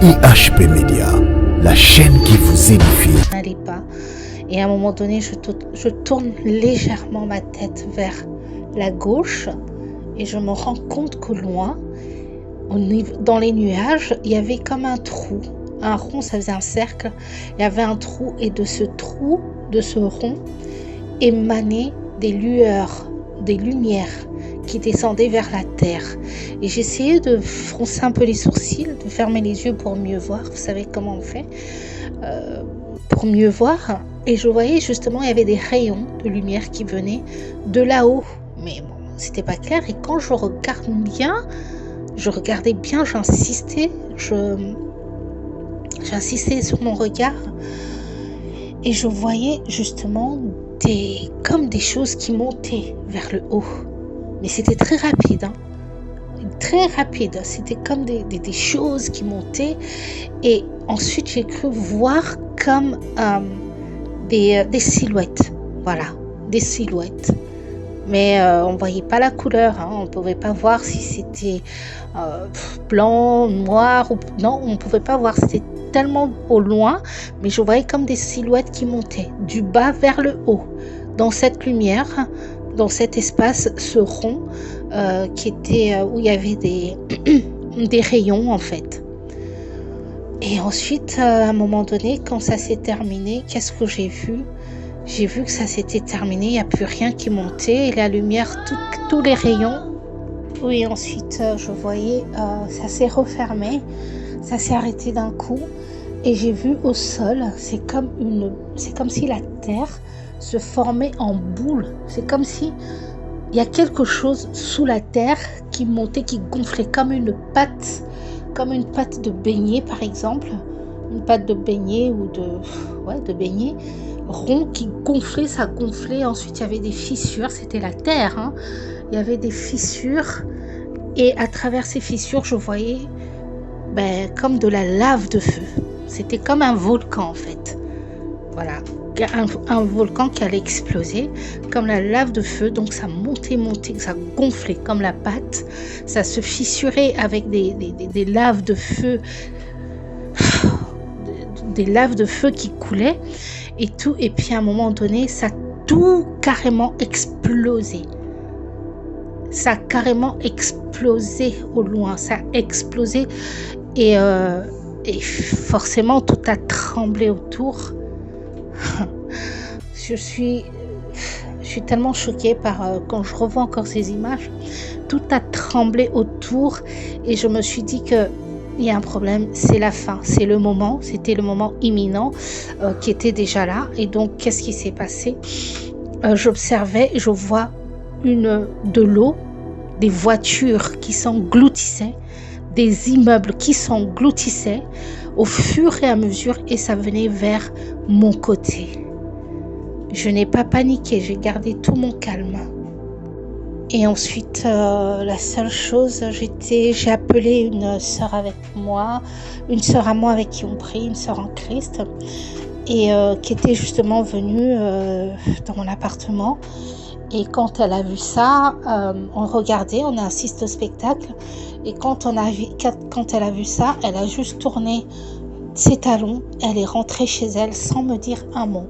IHP Média, la chaîne qui vous édifie. N'allait pas. Et à un moment donné, je tourne légèrement ma tête vers la gauche et je me rends compte qu'au loin, dans les nuages, il y avait comme un trou. Un rond, ça faisait un cercle. Il y avait un trou et de ce trou, de ce rond, émanaient des lueurs, des lumières qui descendaient vers la terre. Et j'essayais de froncer un peu les sourcils, de fermer les yeux pour mieux voir. Vous savez comment on fait pour mieux voir. Et je voyais justement, il y avait des rayons de lumière qui venaient de là-haut. Mais bon, c'était pas clair. Et quand je regardais bien, j'insistais sur mon regard. Et je voyais justement comme des choses qui montaient vers le haut. Mais c'était très rapide, très rapide. C'était comme des choses qui montaient. Et ensuite, j'ai cru voir comme des silhouettes. Voilà, des silhouettes. Mais on ne voyait pas la couleur. On ne pouvait pas voir si c'était blanc, noir. Non, on ne pouvait pas voir. C'était tellement au loin. Mais je voyais comme des silhouettes qui montaient du bas vers le haut. Dans cette lumière, dans cet espace, ce rond qui était où il y avait des rayons en fait. Et ensuite, à un moment donné, quand ça s'est terminé, qu'est-ce que j'ai vu ? J'ai vu que ça s'était terminé, il n'y a plus rien qui montait, et la lumière, tous les rayons. Oui, ensuite, je voyais, ça s'est refermé, ça s'est arrêté d'un coup, et j'ai vu au sol, c'est comme si la terre se formait en boule. C'est comme si il y a quelque chose sous la terre qui montait, qui gonflait comme une pâte de beignet par exemple, une pâte de beignet ou de beignet rond qui gonflait, ça gonflait. Ensuite il y avait des fissures, c'était la terre, il y avait des fissures et à travers ces fissures je voyais comme de la lave de feu. C'était comme un volcan en fait. Voilà, un volcan qui allait exploser, comme la lave de feu, donc ça montait, ça gonflait comme la pâte, ça se fissurait avec des laves de feu, des laves de feu qui coulaient et tout, et puis à un moment donné, ça a tout carrément explosé. Ça a carrément explosé au loin, ça a explosé et forcément tout a tremblé autour. Je suis tellement choquée quand je revois encore ces images. Tout a tremblé autour et je me suis dit que il y a un problème, c'est la fin, c'est le moment, c'était le moment imminent qui était déjà là. Et donc qu'est-ce qui s'est passé ? J'observais, je vois de l'eau, des voitures qui s'engloutissaient, des immeubles qui s'engloutissaient au fur et à mesure et ça venait vers mon côté. Je n'ai pas paniqué, j'ai gardé tout mon calme. Et ensuite, la seule chose, j'ai appelé une sœur avec moi, une sœur à moi avec qui on prie, une sœur en Christ, et qui était justement venue dans mon appartement. Et quand elle a vu ça, on regardait, on a assisté au spectacle, et quand elle a vu ça, elle a juste tourné ses talons, elle est rentrée chez elle sans me dire un mot,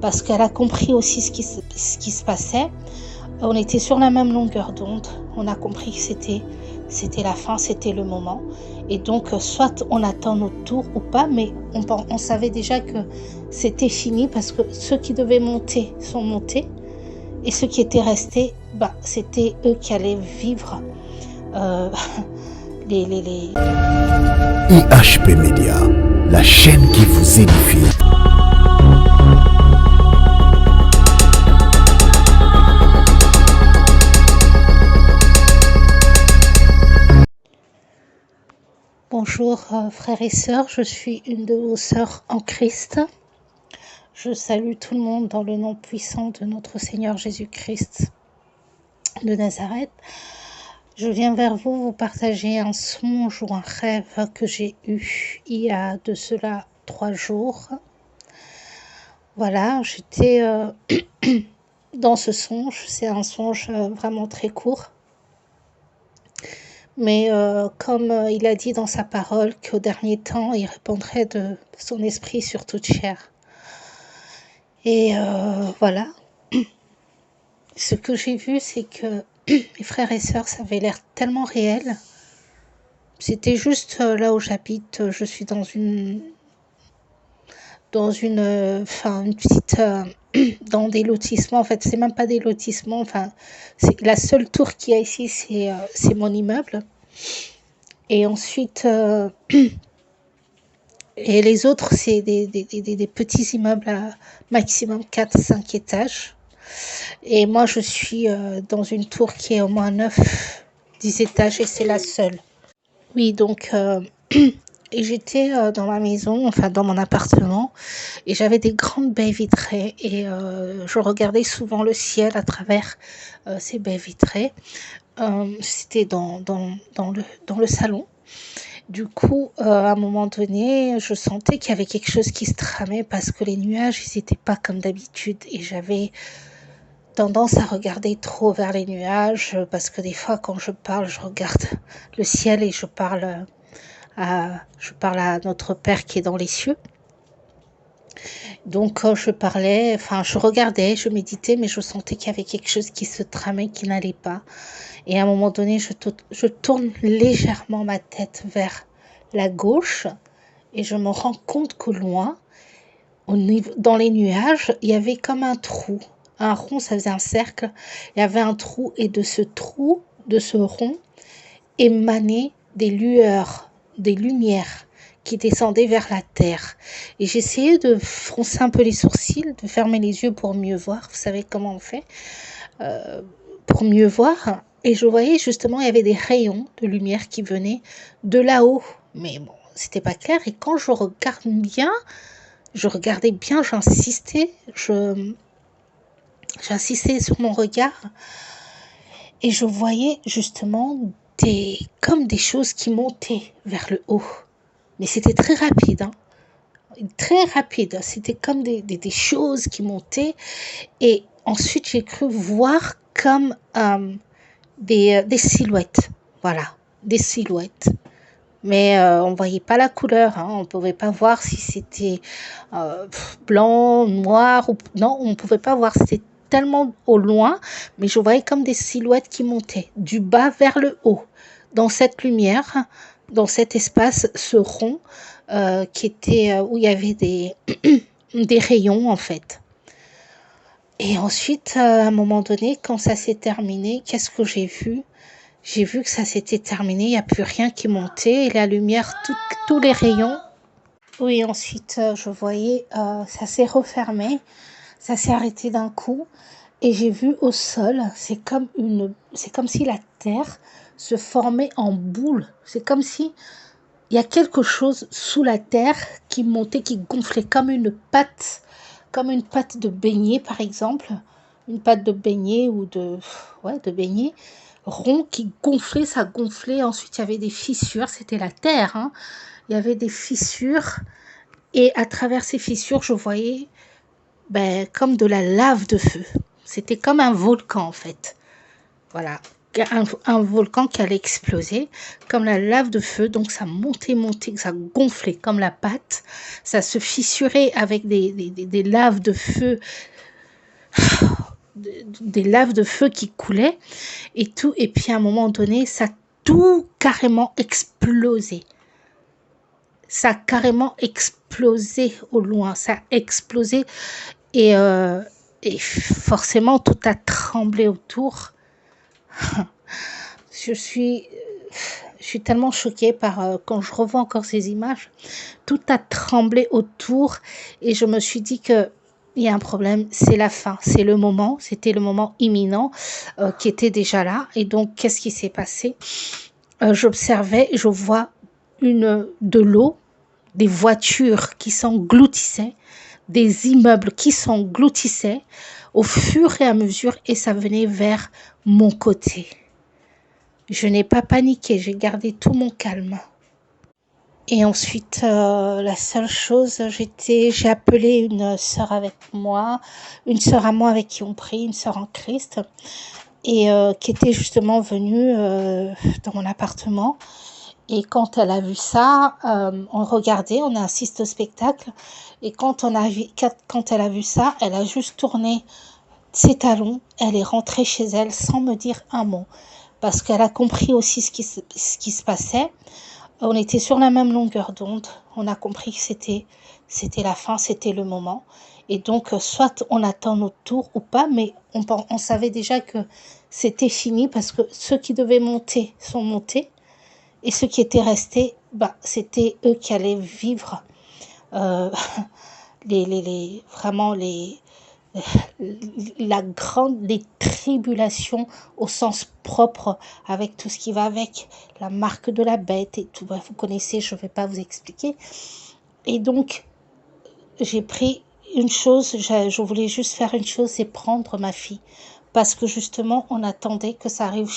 parce qu'elle a compris aussi ce qui se passait. On était sur la même longueur d'onde, on a compris que c'était la fin, c'était le moment. Et donc, soit on attend notre tour ou pas, mais on savait déjà que c'était fini parce que ceux qui devaient monter sont montés et ceux qui étaient restés, c'était eux qui allaient vivre les... IHP Média, la chaîne qui vous édifie. Bonjour frères et sœurs, je suis une de vos sœurs en Christ. Je salue tout le monde dans le nom puissant de notre Seigneur Jésus-Christ de Nazareth. Je viens vers vous partager un songe ou un rêve que j'ai eu il y a de cela 3 jours. Voilà, j'étais dans ce songe, c'est un songe vraiment très court. Mais comme il a dit dans sa parole qu'au dernier temps, il répandrait de son esprit sur toute chair. Et voilà. Ce que j'ai vu, c'est que mes frères et sœurs, ça avait l'air tellement réel. C'était juste là où j'habite, je suis dans une une petite, dans des lotissements. En fait, c'est même pas des lotissements. Enfin, c'est la seule tour qu'il y a ici, c'est mon immeuble. Et ensuite, et les autres, c'est des petits immeubles à maximum 4-5 étages. Et moi, je suis dans une tour qui est au moins 9-10 étages et c'est la seule. Oui, donc, et j'étais dans ma maison, enfin dans mon appartement, et j'avais des grandes baies vitrées et je regardais souvent le ciel à travers ces baies vitrées. C'était dans le salon. Du coup, à un moment donné, je sentais qu'il y avait quelque chose qui se tramait parce que les nuages, ils n'étaient pas comme d'habitude et j'avais tendance à regarder trop vers les nuages parce que des fois, quand je parle, je regarde le ciel et je parle à notre Père qui est dans les cieux. Donc quand je parlais, enfin je regardais, je méditais, mais je sentais qu'il y avait quelque chose qui se tramait, qui n'allait pas. Et à un moment donné, je tourne légèrement ma tête vers la gauche et je me rends compte qu'au loin, dans les nuages, il y avait comme un trou. Un rond, ça faisait un cercle. Il y avait un trou et de ce trou, de ce rond, émanaient des lueurs, des lumières qui descendaient vers la terre. Et j'essayais de froncer un peu les sourcils, de fermer les yeux pour mieux voir. Vous savez comment on fait pour mieux voir. Et je voyais justement, il y avait des rayons de lumière qui venaient de là-haut. Mais bon, c'était pas clair. Et quand je regardais bien, j'insistais sur mon regard. Et je voyais justement comme des choses qui montaient vers le haut. Mais c'était très rapide, hein. Très rapide. C'était comme des choses qui montaient. Et ensuite, j'ai cru voir comme des silhouettes. Voilà, des silhouettes. Mais on ne voyait pas la couleur. Hein. On ne pouvait pas voir si c'était blanc, noir. Non, on ne pouvait pas voir. C'était tellement au loin. Mais je voyais comme des silhouettes qui montaient du bas vers le haut. Dans cette lumière, dans cet espace, ce rond qui était où il y avait des rayons en fait. Et ensuite, à un moment donné, quand ça s'est terminé, qu'est-ce que j'ai vu ? J'ai vu que ça s'était terminé, il n'y a plus rien qui montait, et la lumière, tous les rayons. Oui, ensuite, je voyais, ça s'est refermé, ça s'est arrêté d'un coup, et j'ai vu au sol, c'est comme si la terre se formait en boule. C'est comme si il y a quelque chose sous la terre qui montait, qui gonflait comme une pâte de beignet par exemple, une pâte de beignet ou de beignet rond qui gonflait, ça gonflait. Ensuite, il y avait des fissures, c'était la terre, hein. Il y avait des fissures et à travers ces fissures, je voyais comme de la lave de feu. C'était comme un volcan en fait. Voilà. Un volcan qui allait exploser, comme la lave de feu, donc ça montait, ça gonflait comme la pâte, ça se fissurait avec des laves de feu, des laves de feu qui coulaient, et tout, et puis à un moment donné, ça a tout carrément explosé. Ça a carrément explosé au loin, ça a explosé, et forcément tout a tremblé autour. Je suis tellement choquée par quand je revois encore ces images, tout a tremblé autour et je me suis dit que il y a un problème, c'est la fin, c'est le moment, c'était le moment imminent qui était déjà là. Et donc qu'est-ce qui s'est passé? J'observais, je vois de l'eau, des voitures qui s'engloutissaient, des immeubles qui s'engloutissaient au fur et à mesure et ça venait vers mon côté. Je n'ai pas paniqué, j'ai gardé tout mon calme. Et ensuite, la seule chose, j'ai appelé une sœur avec moi, une sœur à moi avec qui on prie, une sœur en Christ. et qui était justement venue dans mon appartement. Et quand elle a vu ça, on regardait, on a assisté au spectacle. Et quand elle a vu ça, elle a juste tourné ses talons. Elle est rentrée chez elle sans me dire un mot. Parce qu'elle a compris aussi ce qui se passait. On était sur la même longueur d'onde. On a compris que c'était la fin, c'était le moment. Et donc, soit on attend notre tour ou pas, mais on savait déjà que c'était fini parce que ceux qui devaient monter sont montés. Et ceux qui étaient restés, c'était eux qui allaient vivre vraiment les tribulations au sens propre, avec tout ce qui va avec, la marque de la bête et tout. Vous connaissez, je ne vais pas vous expliquer. Et donc, j'ai pris une chose, je voulais juste faire une chose, c'est prendre ma fille. Parce que justement, on attendait que ça arrive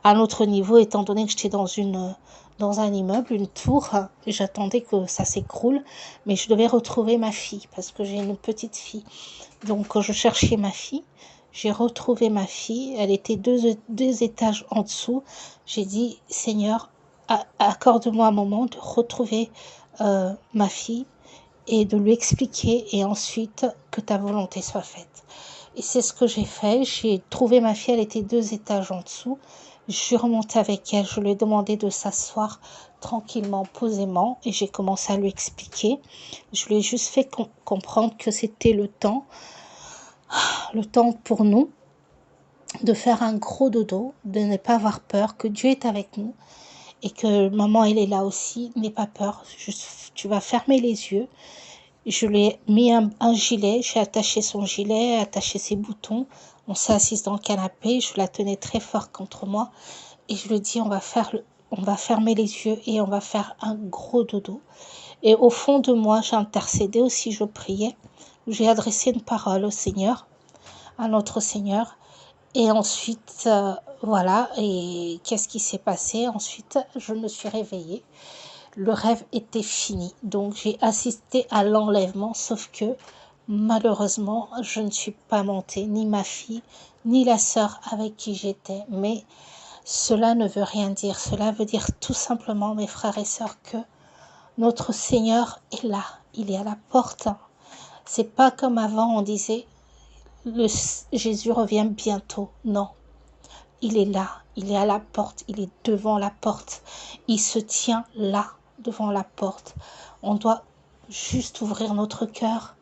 à notre niveau, étant donné que j'étais dans un immeuble, une tour, et j'attendais que ça s'écroule. Mais je devais retrouver ma fille, parce que j'ai une petite fille. Donc, je cherchais ma fille. J'ai retrouvé ma fille. Elle était deux étages en dessous. J'ai dit, Seigneur, accorde-moi un moment de retrouver ma fille et de lui expliquer, et ensuite que ta volonté soit faite. Et c'est ce que j'ai fait. J'ai trouvé ma fille, elle était 2 étages en dessous. Je suis remontée avec elle, je lui ai demandé de s'asseoir tranquillement, posément, et j'ai commencé à lui expliquer. Je lui ai juste fait comprendre que c'était le temps pour nous de faire un gros dodo, de ne pas avoir peur, que Dieu est avec nous, et que maman, elle est là aussi, n'aie pas peur, tu vas fermer les yeux. Je lui ai mis un gilet, j'ai attaché son gilet, attaché ses boutons. On s'est assise dans le canapé, je la tenais très fort contre moi. Et je lui ai dit, on va fermer les yeux et on va faire un gros dodo. Et au fond de moi, j'ai intercédé aussi, je priais. J'ai adressé une parole au Seigneur, à notre Seigneur. Et ensuite, voilà, et qu'est-ce qui s'est passé? Ensuite, je me suis réveillée. Le rêve était fini, donc j'ai assisté à l'enlèvement, sauf que malheureusement, je ne suis pas montée, ni ma fille, ni la sœur avec qui j'étais. Mais cela ne veut rien dire, cela veut dire tout simplement, mes frères et sœurs, que notre Seigneur est là, il est à la porte. C'est pas comme avant, on disait, Jésus revient bientôt, non. Il est là, il est à la porte, il est devant la porte, il se tient là, devant la porte. On doit juste ouvrir notre cœur,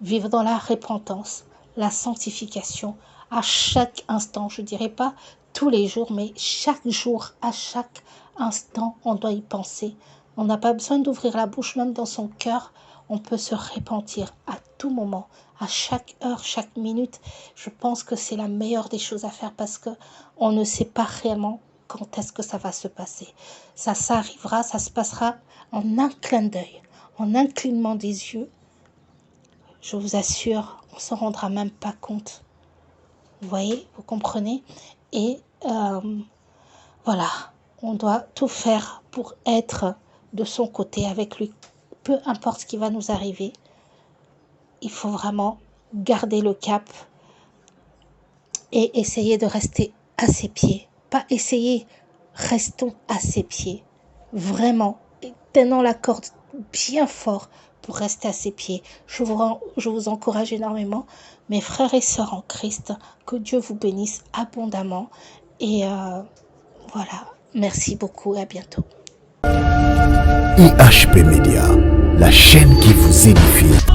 vivre dans la repentance, la sanctification, à chaque instant, je ne dirais pas tous les jours, mais chaque jour, à chaque instant, on doit y penser. On n'a pas besoin d'ouvrir la bouche, même dans son cœur, on peut se repentir à tout moment, à chaque heure, chaque minute. Je pense que c'est la meilleure des choses à faire parce qu'on ne sait pas réellement quand est-ce que ça va se passer. Ça arrivera, ça se passera en un clin d'œil, en un clignement des yeux. Je vous assure, on ne s'en rendra même pas compte. Vous voyez, vous comprenez? Et voilà, on doit tout faire pour être de son côté avec lui. Peu importe ce qui va nous arriver, il faut vraiment garder le cap et essayer de rester à ses pieds. Pas essayer, restons à ses pieds. Vraiment, tenons la corde bien fort pour rester à ses pieds. Je vous encourage énormément, mes frères et sœurs en Christ, que Dieu vous bénisse abondamment. Et voilà, merci beaucoup et à bientôt. IHP Média, la chaîne qui vous édifie.